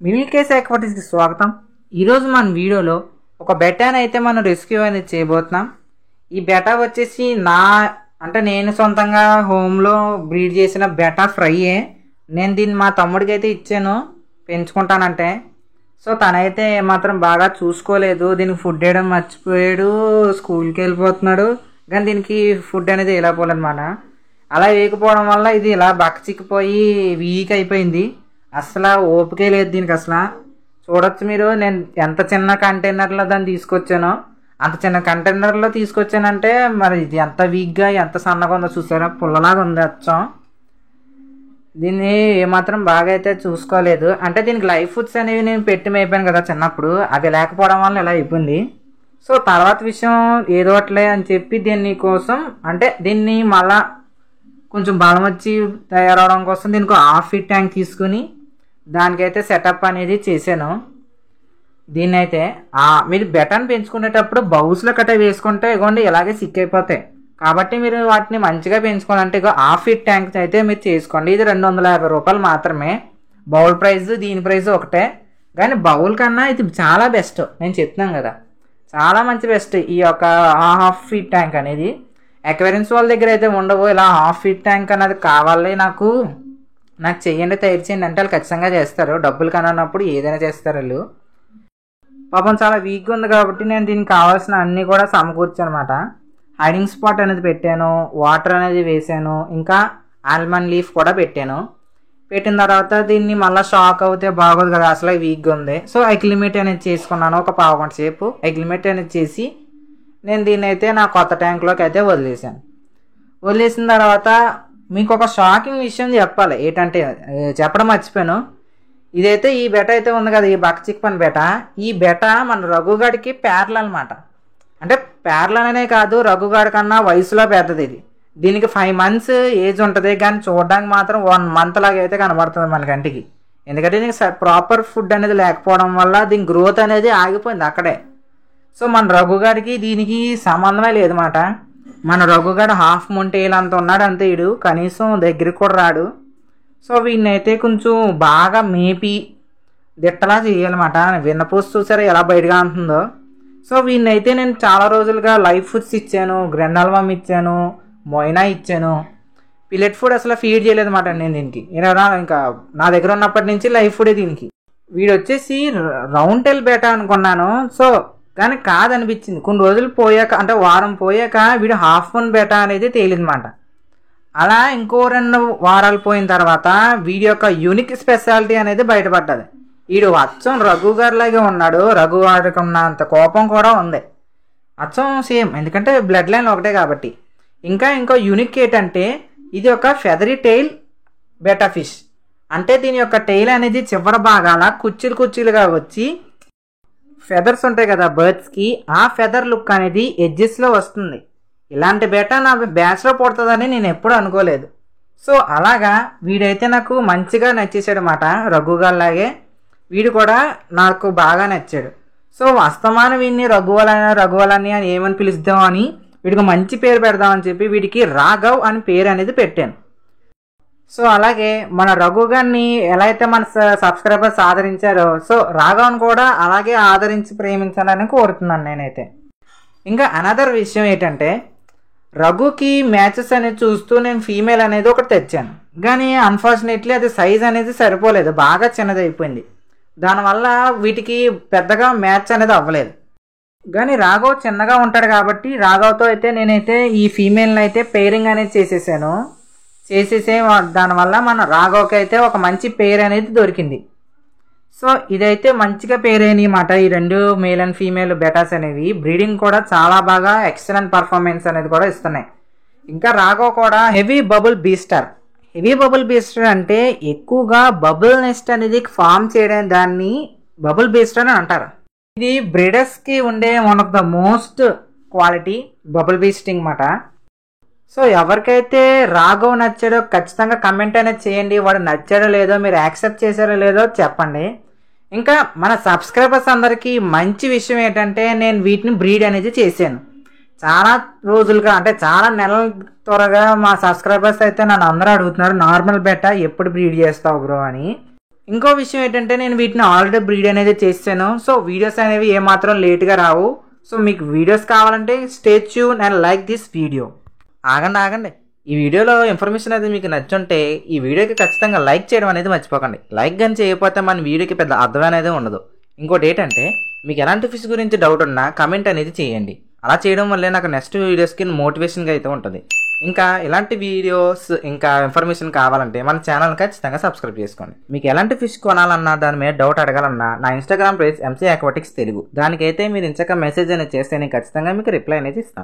Middle case ఆక్వాటిక్స్కి స్వాగతం. ఈరోజు మన వీడియోలో ఒక బెటాని అయితే మనం రెస్క్యూ అనేది చేయబోతున్నాం. ఈ బెటా వచ్చేసి నేను సొంతంగా హోమ్లో బ్రీడ్ చేసిన బెటా ఫ్రైయే. నేను దీన్ని మా తమ్ముడికి అయితే ఇచ్చాను పెంచుకుంటానంటే. సో తనైతే మాత్రం బాగా చూసుకోలేదు, దీనికి ఫుడ్ వేయడం మర్చిపోయాడు, స్కూల్కి వెళ్ళిపోతున్నాడు. కానీ దీనికి ఫుడ్ అనేది వేయలేకపోలేదన్నమాట. అలా వేయకపోవడం వల్ల ఇది ఇలా బక్కచిక్కిపోయి వీక్ అయిపోయింది. అసలు ఓపికే లేదు దీనికి. అసలు చూడొచ్చు మీరు, నేను ఎంత చిన్న కంటైనర్లో దాన్ని తీసుకొచ్చానో, అంత చిన్న కంటైనర్లో తీసుకొచ్చానంటే మరి ఇది ఎంత వీక్గా ఎంత సన్నగా ఉందో చూసారా, పుల్లలాగా ఉంది అచ్చం. దీన్ని ఏమాత్రం బాగా అయితే చూసుకోలేదు. అంటే దీనికి లైఫ్ ఫుడ్స్ అనేవి నేను పెట్టి అయిపోయాను కదా చిన్నప్పుడు, అవి లేకపోవడం వల్ల ఇలా అయిపోయింది. సో తర్వాత విషయం ఏదో అట్లే అని చెప్పి దీన్ని మళ్ళా కొంచెం బలం వచ్చి తయారవడం కోసం దీనికి హాఫ్ ఫీట్ ట్యాంక్ తీసుకుని దానికైతే సెటప్ అనేది చేశాను. దీన్నైతే మీరు బెటాన్ని పెంచుకునేటప్పుడు బౌల్స్లో కట్ట వేసుకుంటే ఇగోండి ఇలాగే సిక్ అయిపోతాయి. కాబట్టి మీరు వాటిని మంచిగా పెంచుకోవాలంటే హాఫ్ ఫీట్ ట్యాంక్ అయితే మీరు చేసుకోండి. ఇది 250 రూపాయలు మాత్రమే బౌల్ ప్రైస్, దీని ప్రైస్ ఒకటే. కానీ బౌల్ కన్నా ఇది చాలా బెస్ట్, నేను చెప్తున్నాను కదా, చాలా మంచి బెస్ట్ ఈ యొక్క హాఫ్ ఫీట్ ట్యాంక్ అనేది. అక్వేరియన్స్ వాళ్ళ దగ్గర అయితే ఉండవు. ఇలా హాఫ్ ఫీట్ ట్యాంక్ అనేది కావాలి నాకు చెయ్యండి, తయారు చేయండి అంటే వాళ్ళు ఖచ్చితంగా చేస్తారు. డబ్బులు కనన్నప్పుడు ఏదైనా చేస్తారు వాళ్ళు. పాపం చాలా వీక్గా ఉంది కాబట్టి నేను దీనికి కావాల్సిన అన్నీ కూడా సమకూర్చాను అనమాట. హైడింగ్ స్పాట్ అనేది పెట్టాను, వాటర్ అనేది వేసాను, ఇంకా ఆల్మండ్ లీఫ్ కూడా పెట్టాను. పెట్టిన తర్వాత దీన్ని మళ్ళీ షాక్ అవుతే బాగోదు కదా, అసలు వీక్గా ఉంది. సో ఎగ్లిమేట్ అనేది చేసుకున్నాను. ఒక పావు గంట సేపు ఎగ్లిమేట్ అనేది చేసి నేను దీన్ని అయితే నా కొత్త ట్యాంక్లోకి అయితే వదిలేసాను. వదిలేసిన తర్వాత మీకు ఒక షాకింగ్ విషయం చెప్పాలి. ఏంటంటే చెప్పడం మర్చిపోయాను. ఇదైతే ఈ బెట అయితే ఉంది కదా, ఈ బక్కచిక్కిపోయిన బెట, ఈ బెట మన రఘుగాడికి ప్యారల్ అనమాట. అంటే ప్యారల్ అనే కాదు, రఘుగాడి కన్నా వయసులో పెద్దది ఇది. దీనికి 5 months ఏజ్ ఉంటుంది, కానీ చూడడానికి మాత్రం 1 month లాగా అయితే కనబడుతుంది మన కంటికి. ఎందుకంటే దీనికి ప్రాపర్ ఫుడ్ అనేది లేకపోవడం వల్ల దీని గ్రోత్ అనేది ఆగిపోయింది అక్కడే. సో మన రఘుగాడికి దీనికి సంబంధమే లేదన్నమాట. మన రఘుగాడు హాఫ్ మొంటేలు అంత ఉన్నాడు అంతే, వీడు కనీసం దగ్గరికి కూడా రాడు. సో వీడిని అయితే కొంచెం బాగా మేపి దిట్టలా చేయాలన్నమాట. విన్నపూసి చూసారా ఎలా బయటగా ఉంటుందో. సో వీడిని అయితే నేను చాలా రోజులుగా లైఫ్ ఫుడ్స్ ఇచ్చాను, గ్రెండాల్వామ్ ఇచ్చాను, మొయినా ఇచ్చాను. పిల్లెట్ ఫుడ్ అసలు ఫీడ్ చేయలేదన్నమాట నేను దీనికి. ఇంకా నా దగ్గర ఉన్నప్పటి నుంచి లైఫ్ ఫుడే దీనికి. వీడు వచ్చేసి రౌండ్ టెల్ బెటా అనుకున్నాను. సో కానీ కాదనిపించింది. కొన్ని రోజులు పోయాక, అంటే వారం పోయాక వీడు హాఫ్ వన్ బెటా అనేది తేలిందన్నమాట. అలా ఇంకో 2 వారాలు పోయిన తర్వాత వీడి యొక్క యూనిక్ స్పెషాలిటీ అనేది బయటపడ్డది. వీడు అచ్చం రఘు గారిలాగే ఉన్నాడు. రఘు గారికి ఉన్నంత కోపం కూడా ఉంది, అచ్చం సేమ్. ఎందుకంటే బ్లడ్ లైన్ ఒకటే కాబట్టి. ఇంకో యూనిక్ ఏంటంటే ఇది ఒక ఫెదరీ టెయిల్ బెటా ఫిష్. అంటే దీని యొక్క టెయిల్ అనేది చివరి భాగాల కుర్చీలుగా వచ్చి ఫెదర్స్ ఉంటాయి కదా బర్డ్స్కి, ఆ ఫెదర్ లుక్ అనేది ఎడ్జెస్లో వస్తుంది. ఇలాంటి బెటా నా బ్యాచ్లో పుడుతుందని నేను ఎప్పుడూ అనుకోలేదు. సో అలాగా వీడైతే నాకు మంచిగా నచ్చేసాడు అన్నమాట. రఘుగాల్లాగే వీడు కూడా నాకు బాగా నచ్చాడు. సో అస్తమానం వీడిని రఘువలని అని ఏమని పిలుద్దామని వీడికి మంచి పేరు పెడదామని చెప్పి వీడికి రాఘవ్ అని పేరు అనేది పెట్టాను. సో అలాగే మన రఘు గారిని ఎలా అయితే మన సబ్స్క్రైబర్స్ ఆదరించారో, సో రాఘవన్ కూడా అలాగే ఆదరించి ప్రేమించాలని కోరుతున్నాను నేనైతే. ఇంకా అనదర్ విషయం ఏంటంటే రఘుకి మ్యాచెస్ అనేది చూస్తూ నేను ఫీమేల్ అనేది ఒకటి తెచ్చాను. కానీ అన్ఫార్చునేట్లీ అది సైజ్ అనేది సరిపోలేదు, బాగా చిన్నది అయిపోయింది. దానివల్ల వీటికి పెద్దగా మ్యాచ్ అనేది అవ్వలేదు. కానీ రాఘవ్ చిన్నగా ఉంటాడు కాబట్టి రాఘవ్తో అయితే నేనైతే ఈ ఫీమేల్ని అయితే పేరింగ్ అనేది చేసేసే దానివల్ల మన రాఘవ్కి అయితే ఒక మంచి పేరు అనేది దొరికింది. సో ఇదైతే మంచిగా పేరైనవి అన్నమాట. ఈ 2 మేల్ అండ్ ఫీమేల్ బెటాస్ అనేవి బ్రీడింగ్ కూడా చాలా బాగా ఎక్సలెంట్ పర్ఫార్మెన్స్ అనేది కూడా ఇస్తున్నాయి. ఇంకా రాఘవ్ కూడా హెవీ బబుల్ బీస్టర్. హెవీ బబుల్ బీస్టర్ అంటే ఎక్కువగా బబుల్ నెస్ట్ అనేది ఫామ్ చేయడం, దాన్ని బబుల్ బీస్టర్ అని అంటారు. ఇది బ్రీడర్స్కి ఉండే one of the most quality bubble బీస్టింగ్ అన్నమాట. సో ఎవరికైతే రాఘవ్ నచ్చాడో ఖచ్చితంగా కమెంట్ అనేది చేయండి. వాడు నచ్చాడో లేదో, మీరు యాక్సెప్ట్ చేశారో లేదో చెప్పండి. ఇంకా మన సబ్స్క్రైబర్స్ అందరికీ మంచి విషయం ఏంటంటే నేను వీటిని బ్రీడ్ అనేది చేశాను చాలా రోజులుగా, అంటే చాలా నెలల త్వరగా. మా సబ్స్క్రైబర్స్ అయితే నన్ను అందరూ అడుగుతున్నారు నార్మల్ బెటా ఎప్పుడు బ్రీడ్ చేస్తావు బ్రో అని. ఇంకో విషయం ఏంటంటే నేను వీటిని ఆల్రెడీ బ్రీడ్ అనేది చేశాను. సో వీడియోస్ అనేవి ఏమాత్రం లేట్గా రావు. సో మీకు వీడియోస్ కావాలంటే stay tune and like this video. ఆగండి, ఈ వీడియోలో ఇన్ఫర్మేషన్ అనేది మీకు నచ్చుంటే ఈ వీడియోకి ఖచ్చితంగా లైక్ చేయడం అనేది మర్చిపోకండి. లైక్ కానీ చేయకపోతే మన వీడియోకి పెద్ద అర్థం అనేది ఉండదు. ఇంకోటి ఏంటంటే మీకు ఎలాంటి ఫిష్ గురించి డౌట్ ఉన్నా కమెంట్ అనేది చేయండి. అలా చేయడం వల్లే నాకు నెక్స్ట్ వీడియోస్కి మోటివేషన్గా అయితే ఉంటుంది. ఇంకా ఇలాంటి వీడియోస్ ఇంకా ఇన్ఫర్మేషన్ కావాలంటే మన ఛానల్ ఖచ్చితంగా సబ్స్క్రైబ్ చేసుకోండి. మీకు ఎలాంటి ఫిష్ కొనాలన్నా దాని మీద డౌట్ అడగాలన్నా నా Instagram page MC Aquatics Telugu, దానికైతే మీరు ఇంచక మెసేజ్ అనేది చేస్తే నేను ఖచ్చితంగా మీకు రిప్లై అనేది ఇస్తాను.